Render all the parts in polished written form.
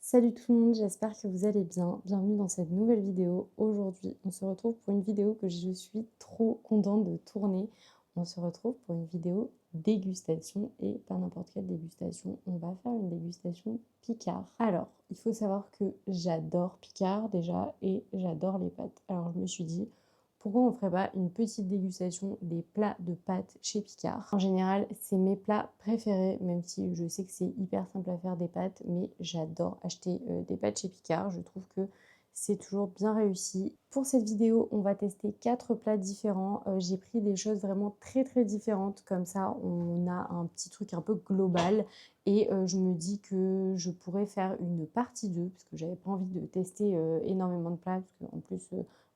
Salut tout le monde, j'espère que vous allez bien. Bienvenue dans cette nouvelle vidéo. Aujourd'hui, on se retrouve pour une vidéo que je suis trop contente de tourner. On se retrouve pour une vidéo dégustation et pas n'importe quelle dégustation. On va faire une dégustation Picard. Alors, il faut savoir que j'adore Picard déjà et j'adore les pâtes. Alors, je me suis dit, pourquoi on ne ferait pas une petite dégustation des plats de pâtes chez Picard? En général, c'est mes plats préférés, même si je sais que c'est hyper simple à faire des pâtes, mais j'adore acheter des pâtes chez Picard. Je trouve que c'est toujours bien réussi. Pour cette vidéo, on va tester 4 plats différents. J'ai pris des choses vraiment très différentes, comme ça on a un petit truc un peu global. Et je me dis que je pourrais faire une partie 2, parce que j'avais pas envie de tester énormément de plats, parce qu'en plus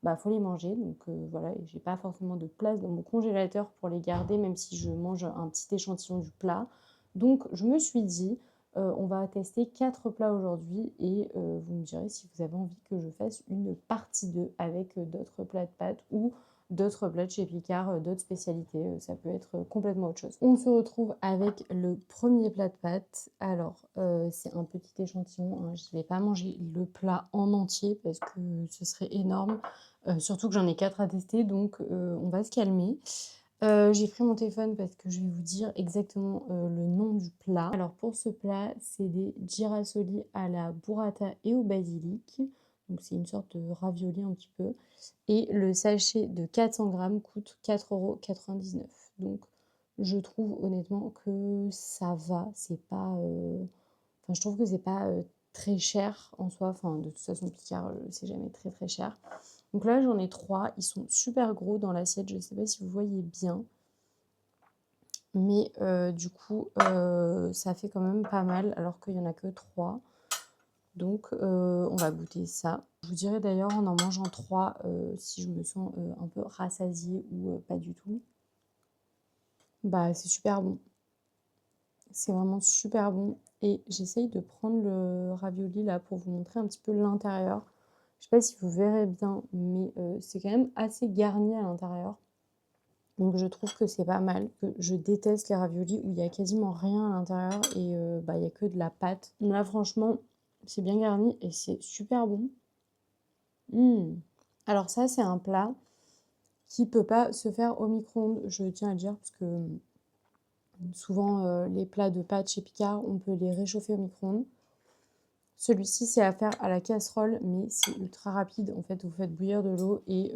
bah, faut les manger. Donc voilà, et j'ai pas forcément de place dans mon congélateur pour les garder, même si je mange un petit échantillon du plat. Donc je me suis dit, on va tester 4 plats aujourd'hui et vous me direz si vous avez envie que je fasse une partie 2 avec d'autres plats de pâtes ou d'autres plats de chez Picard, d'autres spécialités. Ça peut être complètement autre chose. On se retrouve avec le premier plat de pâtes. Alors, c'est un petit échantillon, hein. Je ne vais pas manger le plat en entier parce que ce serait énorme. Surtout que j'en ai 4 à tester, donc on va se calmer. J'ai pris mon téléphone parce que je vais vous dire exactement le nom du plat. Alors pour ce plat, c'est des girasoli à la burrata et au basilic. Donc c'est une sorte de ravioli un petit peu. Et le sachet de 400 grammes coûte 4,99 €. Donc je trouve honnêtement que ça va. C'est pas, enfin je trouve que c'est pas très cher en soi. Enfin de toute façon Picard, c'est jamais très cher. Donc là, j'en ai 3, ils sont super gros dans l'assiette, je ne sais pas si vous voyez bien, mais du coup, ça fait quand même pas mal alors qu'il y en a que 3. Donc on va goûter ça. Je vous dirai d'ailleurs en mangeant 3 si je me sens, un peu rassasiée ou pas du tout. Bah, c'est super bon. C'est vraiment super bon et j'essaye de prendre le ravioli là pour vous montrer un petit peu l'intérieur. Je sais pas si vous verrez bien, mais c'est quand même assez garni à l'intérieur. Donc je trouve que c'est pas mal, que je déteste les raviolis où il y a quasiment rien à l'intérieur et bah, il y a que de la pâte. Là franchement, c'est bien garni et c'est super bon. Mmh. Alors ça, c'est un plat qui peut pas se faire au micro-ondes, je tiens à le dire, parce que souvent les plats de pâtes chez Picard, on peut les réchauffer au micro-ondes. Celui-ci, c'est à faire à la casserole, mais c'est ultra rapide. En fait, vous faites bouillir de l'eau et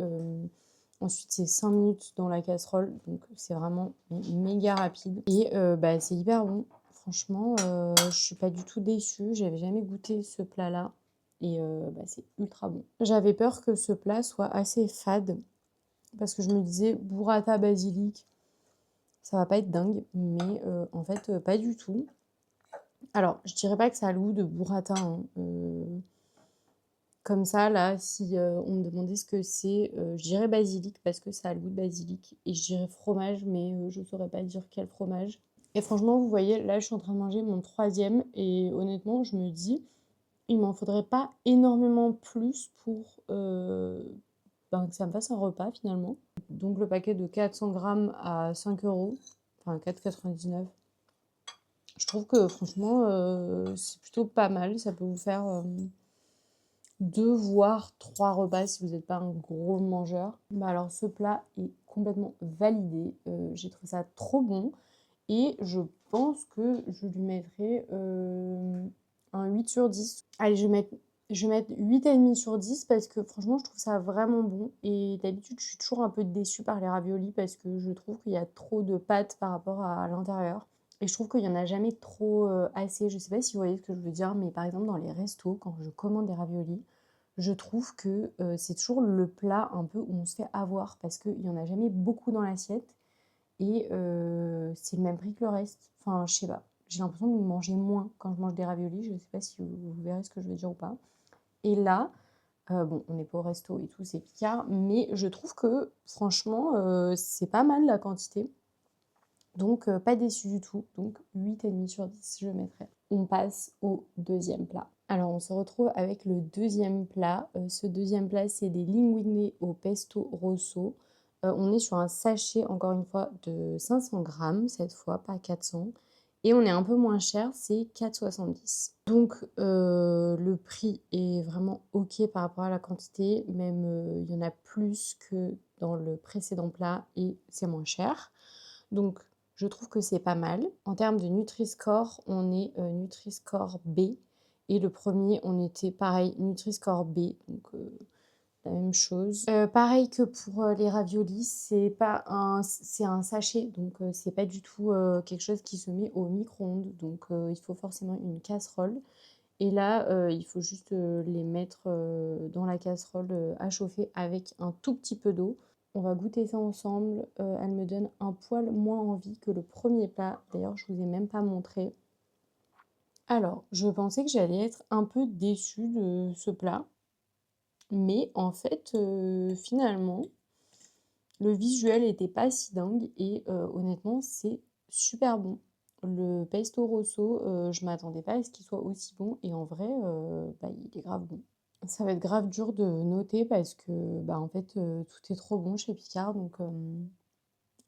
ensuite, c'est 5 minutes dans la casserole. Donc, c'est vraiment méga rapide. Et bah, c'est hyper bon. Franchement, je suis pas du tout déçue. J'avais jamais goûté ce plat-là. Et bah, c'est ultra bon. J'avais peur que ce plat soit assez fade. Parce que je me disais, burrata basilic, ça va pas être dingue. Mais en fait, pas du tout. Alors, je dirais pas que ça a le goût de burrata, hein, comme ça, là, si, on me demandait ce que c'est, je dirais basilic parce que ça a le goût de basilic et je dirais fromage, mais je saurais pas dire quel fromage et franchement, vous voyez, là, je suis en train de manger mon troisième et honnêtement, je me dis: «Il m'en faudrait pas énormément plus pour, ben, que ça me fasse un repas finalement». Donc le paquet de 400 grammes à 5 €, enfin 4,99 €. Je trouve que franchement, c'est plutôt pas mal. Ça peut vous faire, 2 voire 3 repas si vous n'êtes pas un gros mangeur. Bah, alors ce plat est complètement validé, j'ai trouvé ça trop bon et je pense que je lui mettrai, un 8 sur 10. Allez, je vais mettre 8,5 sur 10 parce que franchement, je trouve ça vraiment bon et d'habitude, je suis toujours un peu déçue par les raviolis parce que je trouve qu'il y a trop de pâtes par rapport à l'intérieur et je trouve qu'il y en a jamais trop, assez. Je sais pas si vous voyez ce que je veux dire, mais par exemple, dans les restos, quand je commande des raviolis, je trouve que, c'est toujours le plat un peu où on se fait avoir parce qu'il y en a jamais beaucoup dans l'assiette et c'est le même prix que le reste. Enfin, je sais pas, j'ai l'impression de manger moins quand je mange des raviolis. Je sais pas si vous verrez ce que je veux dire ou pas et là, bon, on n'est pas au resto et tout, c'est Picard, mais je trouve que franchement, c'est pas mal la quantité. Donc pas déçue du tout, donc 8,5 sur 10 je mettrais. On passe au deuxième plat. Alors on se retrouve avec le deuxième plat. Ce deuxième plat, c'est des linguine au pesto rosso. On est sur un sachet, encore une fois, de 500 grammes cette fois, pas 400. Et on est un peu moins cher, c'est 4,70 €. Donc le prix est vraiment OK par rapport à la quantité, même, il y en a plus que dans le précédent plat et c'est moins cher. Donc je trouve que c'est pas mal. En termes de Nutri-Score, on est, Nutri-Score B et le premier on était pareil, Nutri-Score B, donc la même chose. Pareil que pour, les raviolis, c'est un sachet, donc c'est pas du tout, quelque chose qui se met au micro-ondes, donc il faut forcément une casserole et là, il faut juste, les mettre, dans la casserole, à chauffer avec un tout petit peu d'eau. On va goûter ça ensemble, elle me donne un poil moins envie que le premier plat. D'ailleurs, je vous ai même pas montré. Alors, je pensais que j'allais être un peu déçue de ce plat, mais en fait, finalement, le visuel était pas si dingue et honnêtement, c'est super bon. Le pesto rosso, je m'attendais pas à ce qu'il soit aussi bon et en vrai, bah, il est grave bon. Ça va être grave dur de noter parce que, bah, en fait, tout est trop bon chez Picard donc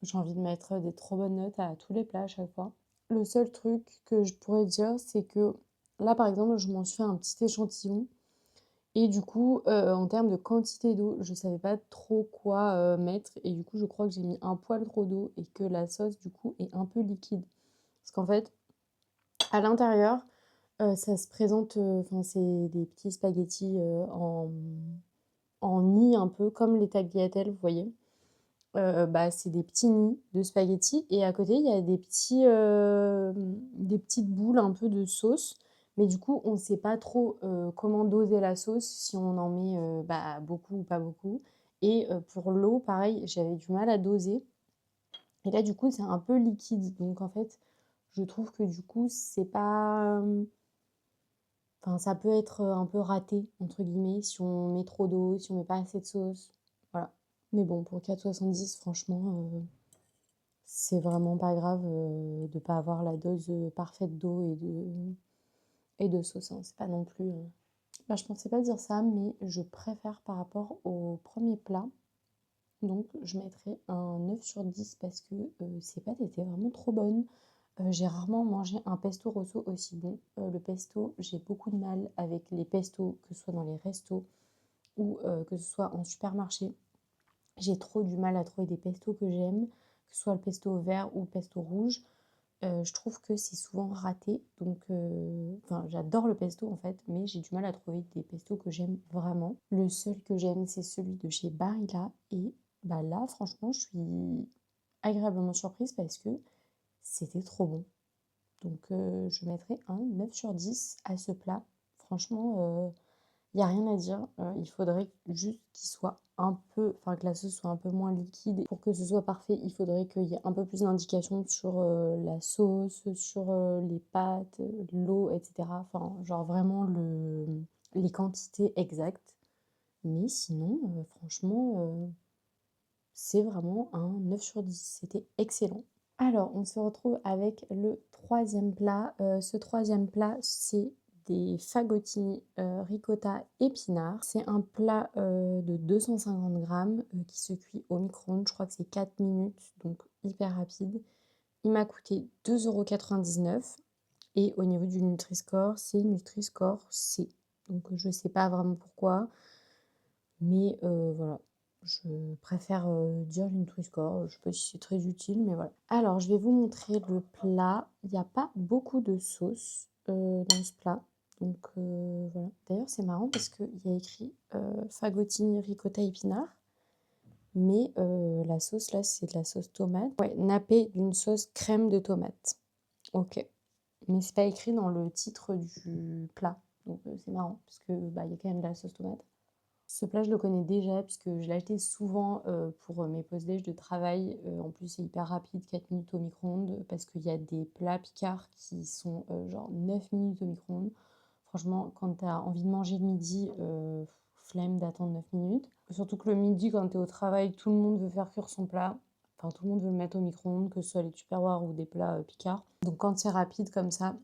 j'ai envie de mettre des trop bonnes notes à tous les plats à chaque fois. Le seul truc que je pourrais dire, c'est que là, par exemple, je m'en suis fait un petit échantillon et du coup, en termes de quantité d'eau, je savais pas trop quoi, mettre et du coup, je crois que j'ai mis un poil trop d'eau et que la sauce, du coup, est un peu liquide. Parce qu'en fait, à l'intérieur, ça se présente, enfin, c'est des petits spaghettis, en nid un peu comme les tagliatelles, vous voyez? Bah, c'est des petits nids de spaghettis et à côté, il y a des petites boules un peu de sauce. Mais du coup, on ne sait pas trop, comment doser la sauce, si on en met, bah, beaucoup ou pas beaucoup. Et pour l'eau, pareil, j'avais du mal à doser. Et là, du coup, c'est un peu liquide. Donc en fait, je trouve que du coup, c'est pas, enfin, ça peut être, un peu «raté» entre guillemets, si on met trop d'eau, si on met pas assez de sauce. Voilà. Mais bon, pour 4,70 franchement, c'est vraiment pas grave, de pas avoir la dose, parfaite d'eau et de sauce, hein. C'est pas non plus, bah, je pensais pas dire ça, mais je préfère par rapport au premier plat. Donc je mettrais un 9 sur 10 parce que, ces pâtes étaient vraiment trop bonnes. J'ai rarement mangé un pesto rosso aussi bon. Le pesto, j'ai beaucoup de mal avec les pestos, que ce soit dans les restos ou, que ce soit en supermarché. J'ai trop du mal à trouver des pestos que j'aime, que ce soit le pesto vert ou le pesto rouge. Je trouve que c'est souvent raté, donc enfin j'adore le pesto en fait, mais j'ai du mal à trouver des pestos que j'aime vraiment. Le seul que j'aime, c'est celui de chez Barilla et bah là franchement je suis agréablement surprise parce que c'était trop bon. Donc je mettrais un 9 sur 10 à ce plat. Franchement, il y a rien à dire, il faudrait juste qu'il soit un peu, enfin que la sauce soit un peu moins liquide. Pour que ce soit parfait, il faudrait qu'il y ait un peu plus d'indications sur, la sauce, sur, les pâtes, l'eau et cetera. Enfin, genre vraiment les quantités exactes. Mais sinon, franchement, c'est vraiment un 9 sur 10. C'était excellent. Alors, on se retrouve avec le troisième plat. Ce troisième plat, c'est des fagottini ricotta épinards. C'est un plat de 250 grammes qui se cuit au micro-ondes. Je crois que c'est 4 minutes, donc hyper rapide. Il m'a coûté 2,99 € et au niveau du Nutri-Score, c'est Nutri-Score C. Donc je ne sais pas vraiment pourquoi, mais voilà. Je préfère, dire le Nutri-Score, je sais pas si c'est très utile, mais voilà. Alors je vais vous montrer le plat. Il y a pas beaucoup de sauce, dans ce plat, donc voilà. D'ailleurs, c'est marrant parce qu'il y a écrit, fagottini ricotta épinards, mais la sauce là, c'est de la sauce tomate. Ouais, nappée d'une sauce crème de tomate. OK, mais c'est pas écrit dans le titre du plat, donc c'est marrant parce que, bah, il y a quand même de la sauce tomate. Ce plat, je le connais déjà puisque je l'achetais souvent, pour, mes pauses déj de travail. En plus, c'est hyper rapide, 4 minutes au micro-ondes, parce qu'il y a des plats Picard qui sont, genre 9 minutes au micro-ondes. Franchement, quand tu as envie de manger le midi, flemme d'attendre 9 minutes. Surtout que le midi, quand tu es au travail, tout le monde veut faire cuire son plat. Enfin, tout le monde veut le mettre au micro-ondes, que ce soit les Tupperware ou des plats, Picard. Donc quand c'est rapide comme ça,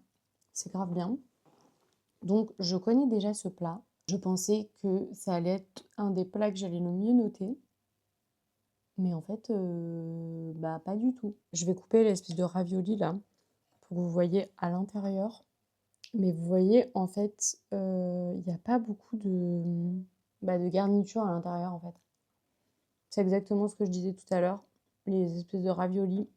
c'est grave bien. Donc je connais déjà ce plat. Je pensais que ça allait être un des plats que j'allais le mieux noter, mais en fait, bah, pas du tout. Je vais couper l'espèce de ravioli là, pour que vous voyez à l'intérieur. Mais vous voyez, en fait, il y a pas beaucoup de garniture à l'intérieur, en fait. C'est exactement ce que je disais tout à l'heure, les espèces de raviolis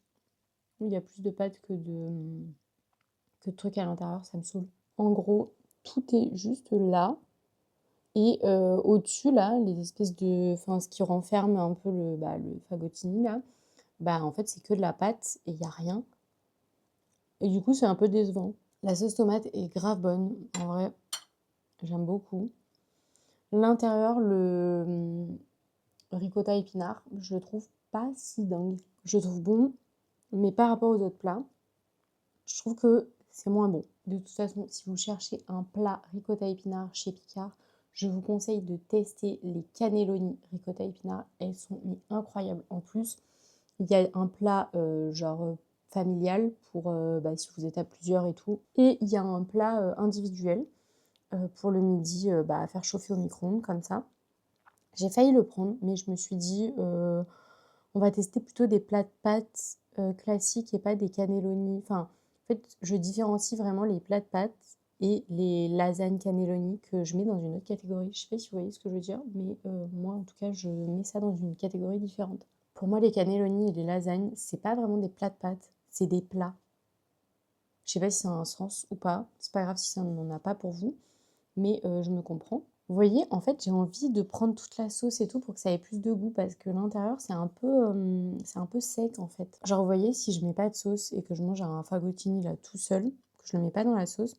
où il y a plus de pâtes que de trucs à l'intérieur, ça me saoule. En gros, tout est juste là et au-dessus là, les espèces ce qui renferme un peu le fagottini là, en fait, c'est que de la pâte et il y a rien et du coup, c'est un peu décevant. La sauce tomate est grave bonne, en vrai, j'aime beaucoup. L'intérieur, ricotta épinard, je le trouve pas si dingue. Je le trouve bon, mais par rapport aux autres plats, je trouve que c'est moins bon. De toute façon, si vous cherchez un plat ricotta épinard chez Picard, je vous conseille de tester les cannelloni ricotta épinard. Elles sont incroyables. En plus, il y a un plat familial pour si vous êtes à plusieurs et tout. Et il y a un plat individuel pour le midi à faire chauffer au micro-ondes comme ça. J'ai failli le prendre, mais je me suis dit, on va tester plutôt des plats de pâtes classiques et pas des cannelloni. Enfin, en fait, je différencie vraiment les plats de pâtes et les lasagnes cannelloni que je mets dans une autre catégorie. Je sais pas si vous voyez ce que je veux dire, mais moi, en tout cas, je mets ça dans une catégorie différente. Pour moi, les cannelloni et les lasagnes, c'est pas vraiment des plats de pâtes, c'est des plats. Je sais pas si ça a un sens ou pas. C'est pas grave si ça n'en a pas pour vous, mais je me comprends. Vous voyez, en fait, j'ai envie de prendre toute la sauce et tout pour que ça ait plus de goût parce que l'intérieur, c'est un peu sec en fait. Genre, vous voyez, si je mets pas de sauce et que je mange un fagottini là tout seul, que je le mets pas dans la sauce,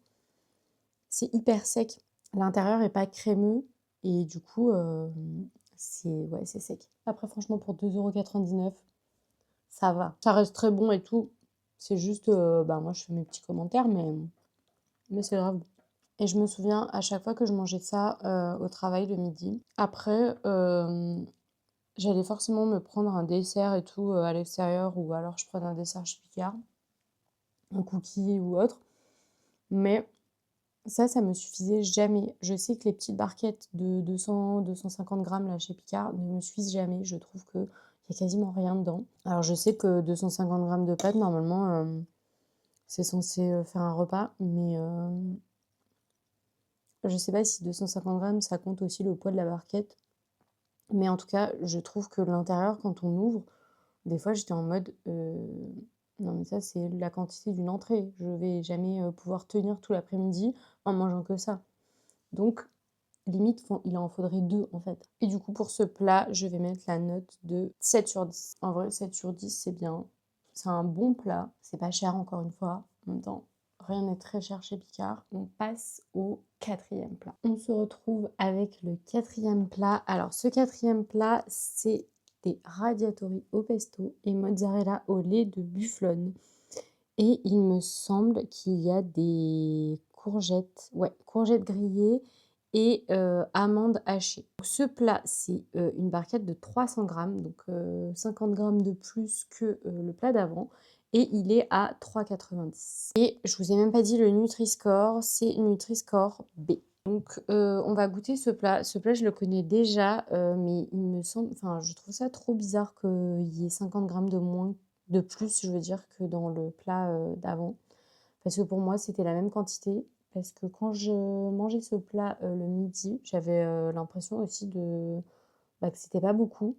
c'est hyper sec. L'intérieur est pas crémeux et du coup, c'est sec. Après, franchement, pour 2,99 €, ça va. Ça reste très bon et tout. C'est juste, moi, je fais mes petits commentaires, mais c'est grave. Et je me souviens à chaque fois que je mangeais ça au travail le midi. Après, j'allais forcément me prendre un dessert et tout à l'extérieur ou alors je prenais un dessert chez Picard, un cookie ou autre. Mais ça me suffisait jamais. Je sais que les petites barquettes de 200-250 grammes là chez Picard ne me suffisent jamais. Je trouve qu'il y a quasiment rien dedans. Alors je sais que 250 grammes de pâtes, normalement, c'est censé faire un repas, mais je sais pas si 250 grammes, ça compte aussi le poids de la barquette. Mais en tout cas, je trouve que l'intérieur, quand on ouvre, des fois, j'étais en mode, «Non mais ça, c'est la quantité d'une entrée. Je vais jamais, pouvoir tenir tout l'après-midi en mangeant que ça». Donc limite, il en faudrait 2 en fait. Et du coup, pour ce plat, je vais mettre la note de 7/10. En vrai, 7/10, c'est bien. C'est un bon plat. C'est pas cher encore une fois. En même temps, rien n'est très cher chez Picard. On passe au 4e plat. On se retrouve avec le 4e plat. Alors, ce 4e plat, c'est des radiatori au pesto et mozzarella au lait de bufflone. Et il me semble qu'il y a des courgettes, ouais, courgettes grillées et amandes hachées. Ce plat, c'est une barquette de 300 grammes, donc 50 grammes de plus que le plat d'avant. Et il est à 3,90 €. Et je vous ai même pas dit le Nutri-Score, c'est Nutri-Score B. Donc on va goûter ce plat. Ce plat, je le connais déjà, mais il me semble, enfin, je trouve ça trop bizarre qu'il y ait 50 grammes de plus, je veux dire, que dans le plat d'avant. Parce que pour moi, c'était la même quantité. Parce que quand je mangeais ce plat le midi, j'avais l'impression aussi que c'était pas beaucoup.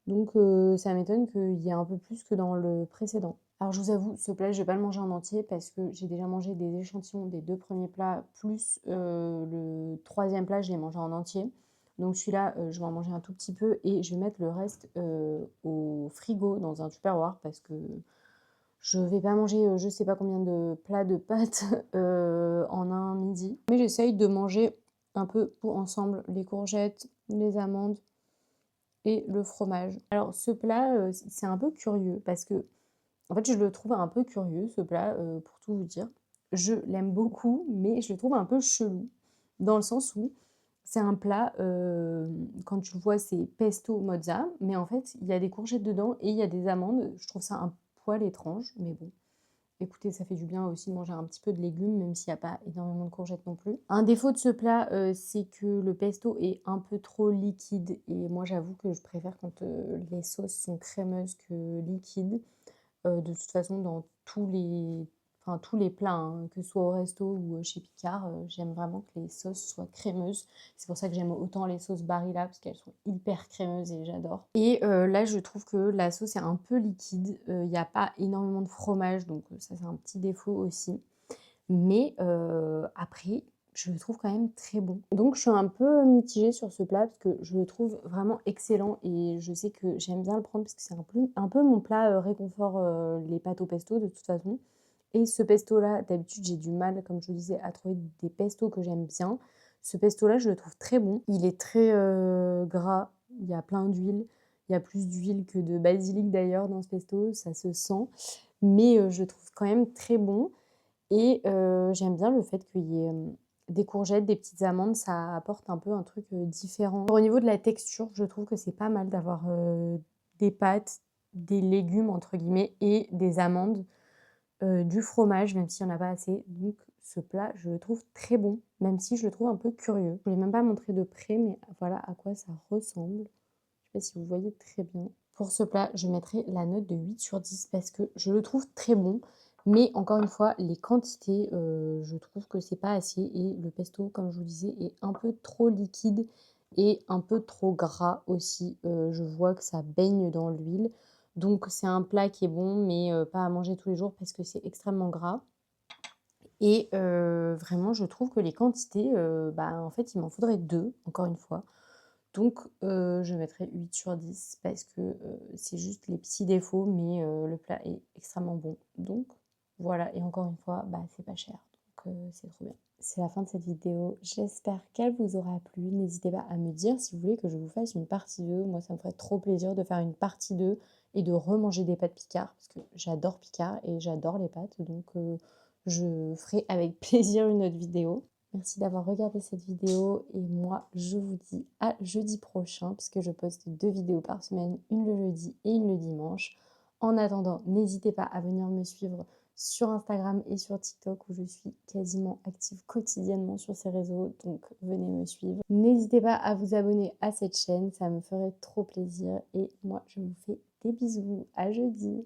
Donc ça m'étonne qu'il y ait un peu plus que dans le précédent. Alors je vous avoue, ce plat, je vais pas le manger en entier parce que j'ai déjà mangé des échantillons des 2 premiers plats, plus le 3e plat, je l'ai mangé en entier. Donc celui-là, je vais en manger un tout petit peu et je vais mettre le reste au frigo dans un Tupperware parce que je vais pas manger je sais pas combien de plats de pâtes en un midi. Mais j'essaye de manger un peu tout ensemble, les courgettes, les amandes et le fromage. Alors ce plat, c'est un peu curieux parce que, en fait, je le trouve un peu curieux ce plat, pour tout vous dire. Je l'aime beaucoup, mais je le trouve un peu chelou. Dans le sens où c'est un plat, quand tu le vois, c'est pesto mozza, mais en fait, il y a des courgettes dedans et il y a des amandes. Je trouve ça un poil étrange, mais bon. Écoutez, ça fait du bien aussi de manger un petit peu de légumes, même s'il n'y a pas énormément de courgettes non plus. Un défaut de ce plat, c'est que le pesto est un peu trop liquide et moi j'avoue que je préfère quand, les sauces sont crémeuses que liquides. De toute façon, dans tous les enfin tous les plats, hein, que ce soit au resto ou chez Picard, j'aime vraiment que les sauces soient crémeuses. C'est pour ça que j'aime autant les sauces Barilla parce qu'elles sont hyper crémeuses et j'adore. Et là, je trouve que la sauce est un peu liquide. Il y a pas énormément de fromage, donc ça, c'est un petit défaut aussi. Mais après, je le trouve quand même très bon. Donc je suis un peu mitigée sur ce plat parce que je le trouve vraiment excellent et je sais que j'aime bien le prendre parce que c'est un peu mon plat, réconfort, les pâtes au pesto de toute façon. Et ce pesto-là, d'habitude, j'ai du mal, comme je vous disais, à trouver des pestos que j'aime bien. Ce pesto-là, je le trouve très bon. Il est très, gras, il y a plein d'huile. Il y a plus d'huile que de basilic d'ailleurs dans ce pesto, ça se sent. Mais je le trouve quand même très bon et j'aime bien le fait qu'il y ait, des courgettes, des petites amandes, ça apporte un peu un truc, différent. Au niveau de la texture, je trouve que c'est pas mal d'avoir, des pâtes, des «légumes» entre guillemets et des amandes, du fromage, même s'il y en a pas assez. Donc ce plat, je le trouve très bon, même si je le trouve un peu curieux. Je ne l'ai même pas montré de près, mais voilà à quoi ça ressemble. Je sais pas si vous voyez très bien. Pour ce plat, je mettrai la note de 8 sur 10 parce que je le trouve très bon. Mais encore une fois, les quantités, je trouve que c'est pas assez et le pesto, comme je vous disais, est un peu trop liquide et un peu trop gras aussi. Je vois que ça baigne dans l'huile. Donc c'est un plat qui est bon, mais pas à manger tous les jours parce que c'est extrêmement gras. Et vraiment, je trouve que les quantités, bah, en fait, il m'en faudrait 2, encore une fois. Donc je mettrai 8 sur 10 parce que, c'est juste les petits défauts, mais le plat est extrêmement bon. Donc voilà et encore une fois, bah, c'est pas cher, donc c'est trop bien. C'est la fin de cette vidéo. J'espère qu'elle vous aura plu. N'hésitez pas à me dire si vous voulez que je vous fasse une partie 2. Moi, ça me ferait trop plaisir de faire une partie 2 et de remanger des pâtes Picard parce que j'adore Picard et j'adore les pâtes, donc je ferai avec plaisir une autre vidéo. Merci d'avoir regardé cette vidéo et moi je vous dis à jeudi prochain puisque je poste 2 vidéos par semaine, une le jeudi et une le dimanche. En attendant, n'hésitez pas à venir me suivre sur Instagram et sur TikTok où je suis quasiment active quotidiennement sur ces réseaux, donc venez me suivre. N'hésitez pas à vous abonner à cette chaîne, ça me ferait trop plaisir et moi je vous fais des bisous, à jeudi.